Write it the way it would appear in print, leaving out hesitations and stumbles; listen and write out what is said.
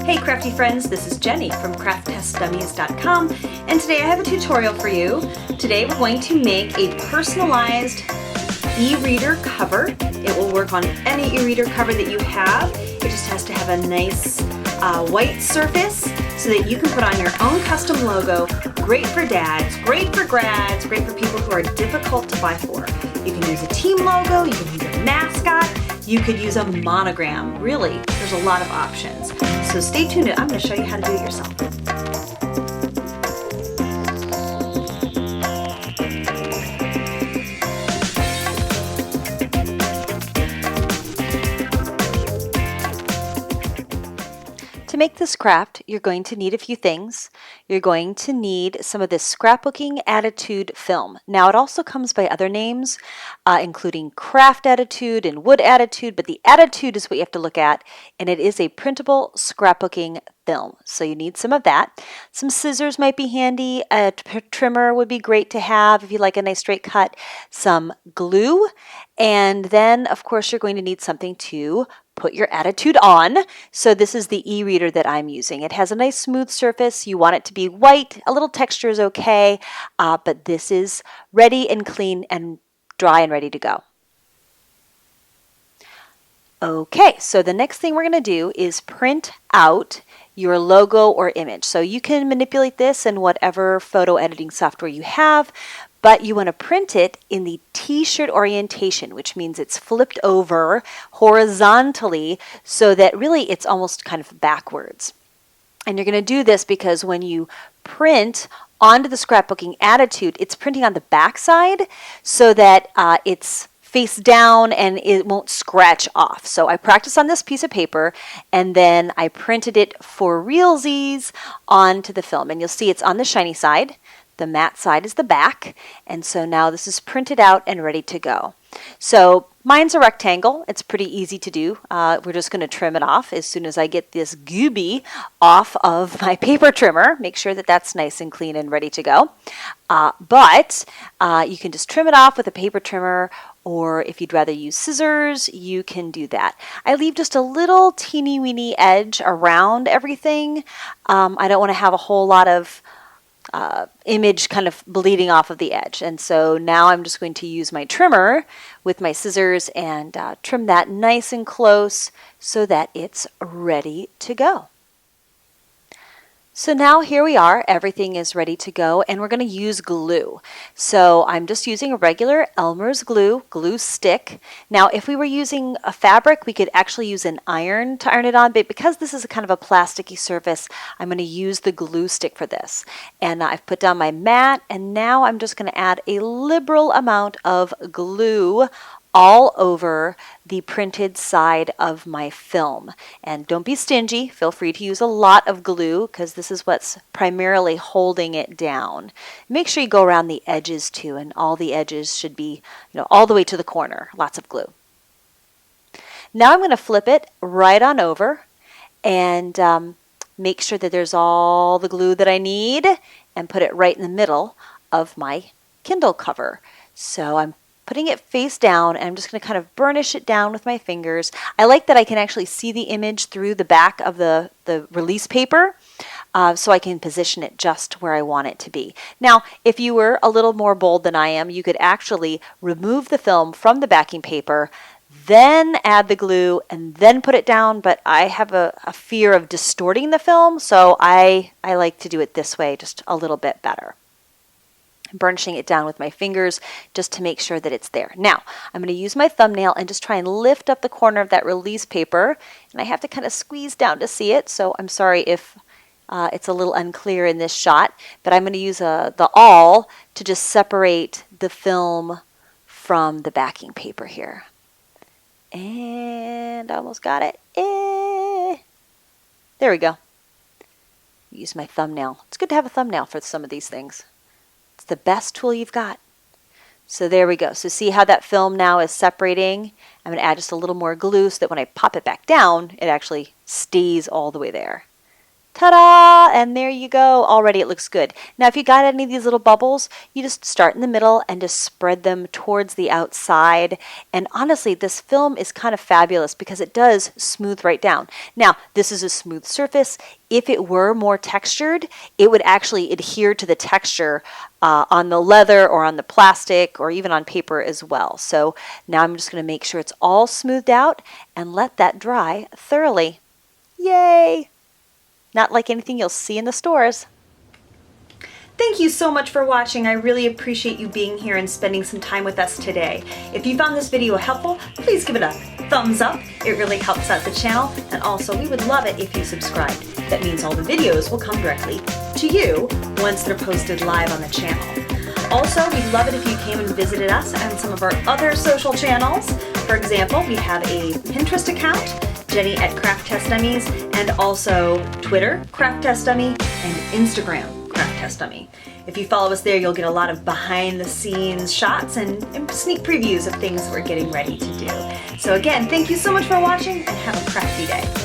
Hey crafty friends, this is Jenny from crafttestdummies.com, and today I have a tutorial for you. Today we're going to make a personalized e-reader cover. It will work on any e-reader cover that you have. It just has to have a nice white surface so that you can put on your own custom logo. Great for dads, great for grads, great for people who are difficult to buy for. You can use a team logo, you can use a mascot, you could use a monogram. Really, there's a lot of options. So stay tuned, I'm going to show you how to do it yourself. To make this craft, you're going to need a few things. You're going to need some of this scrapbooking attitude film. Now it also comes by other names, including craft attitude and wood attitude, but the attitude is what you have to look at, and it is a printable scrapbooking film. So you need some of that. Some scissors might be handy. A trimmer would be great to have if you like a nice straight cut. Some glue, and then of course you're going to need something to put your attitude on. So this is the e-reader that I'm using. It has a nice smooth surface. You want it to be white. A little texture is okay, but this is ready and clean and dry and ready to go. Okay, so the next thing we're going to do is print out your logo or image. So you can manipulate this in whatever photo editing software you have, but you want to print it in the t-shirt orientation, which means it's flipped over horizontally so that really it's almost kind of backwards. And you're going to do this because when you print onto the scrapbooking attitude, it's printing on the back side so that it's face down and it won't scratch off. So I practiced on this piece of paper and then I printed it for realsies onto the film. And you'll see it's on the shiny side. The matte side is the back, and so now this is printed out and ready to go. So mine's a rectangle. It's pretty easy to do. We're just going to trim it off as soon as I get this gooby off of my paper trimmer. Make sure that that's nice and clean and ready to go. But you can just trim it off with a paper trimmer, or if you'd rather use scissors, you can do that. I leave just a little teeny weeny edge around everything. I don't want to have a whole lot of image kind of bleeding off of the edge. And so now I'm just going to use my trimmer with my scissors and trim that nice and close so that it's ready to go. So now here we are, everything is ready to go, and we're going to use glue. So I'm just using a regular Elmer's glue stick. Now if we were using a fabric, we could actually use an iron to iron it on, but because this is a kind of a plasticky surface, I'm going to use the glue stick for this. And I've put down my mat, and now I'm just going to add a liberal amount of glue all over the printed side of my film. And don't be stingy, feel free to use a lot of glue because this is what's primarily holding it down. Make sure you go around the edges too, and all the edges should be, all the way to the corner, lots of glue. Now I'm going to flip it right on over and make sure that there's all the glue that I need and put it right in the middle of my Kindle cover. So I'm putting it face down, and I'm just going to kind of burnish it down with my fingers. I like that I can actually see the image through the back of the release paper, so I can position it just where I want it to be. Now, if you were a little more bold than I am, you could actually remove the film from the backing paper, then add the glue, and then put it down, but I have a fear of distorting the film, so I like to do it this way, just a little bit better. Burnishing it down with my fingers just to make sure that it's there. Now, I'm going to use my thumbnail and just try and lift up the corner of that release paper, and I have to kind of squeeze down to see it, so I'm sorry if it's a little unclear in this shot, but I'm going to use the awl to just separate the film from the backing paper here. And I almost got it. There we go. Use my thumbnail. It's good to have a thumbnail for some of these things. It's the best tool you've got. So there we go. So see how that film now is separating? I'm going to add just a little more glue so that when I pop it back down, it actually stays all the way there. Ta-da! And there you go. Already it looks good. Now, if you got any of these little bubbles, you just start in the middle and just spread them towards the outside. And honestly, this film is kind of fabulous because it does smooth right down. Now, this is a smooth surface. If it were more textured, it would actually adhere to the texture on the leather or on the plastic or even on paper as well. So now I'm just going to make sure it's all smoothed out and let that dry thoroughly. Yay! Not like anything you'll see in the stores. Thank you so much for watching. I really appreciate you being here and spending some time with us today. If you found this video helpful, please give it a thumbs up. It really helps out the channel. And also, we would love it if you subscribed. That means all the videos will come directly to you once they're posted live on the channel. Also, we'd love it if you came and visited us on some of our other social channels. For example, we have a Pinterest account, Jenny at Craft Test Dummies, and also Twitter, Craft Test Dummy, and Instagram, Craft Test Dummy. If you follow us there, you'll get a lot of behind-the-scenes shots and sneak previews of things we're getting ready to do. So again, thank you so much for watching, and have a crafty day.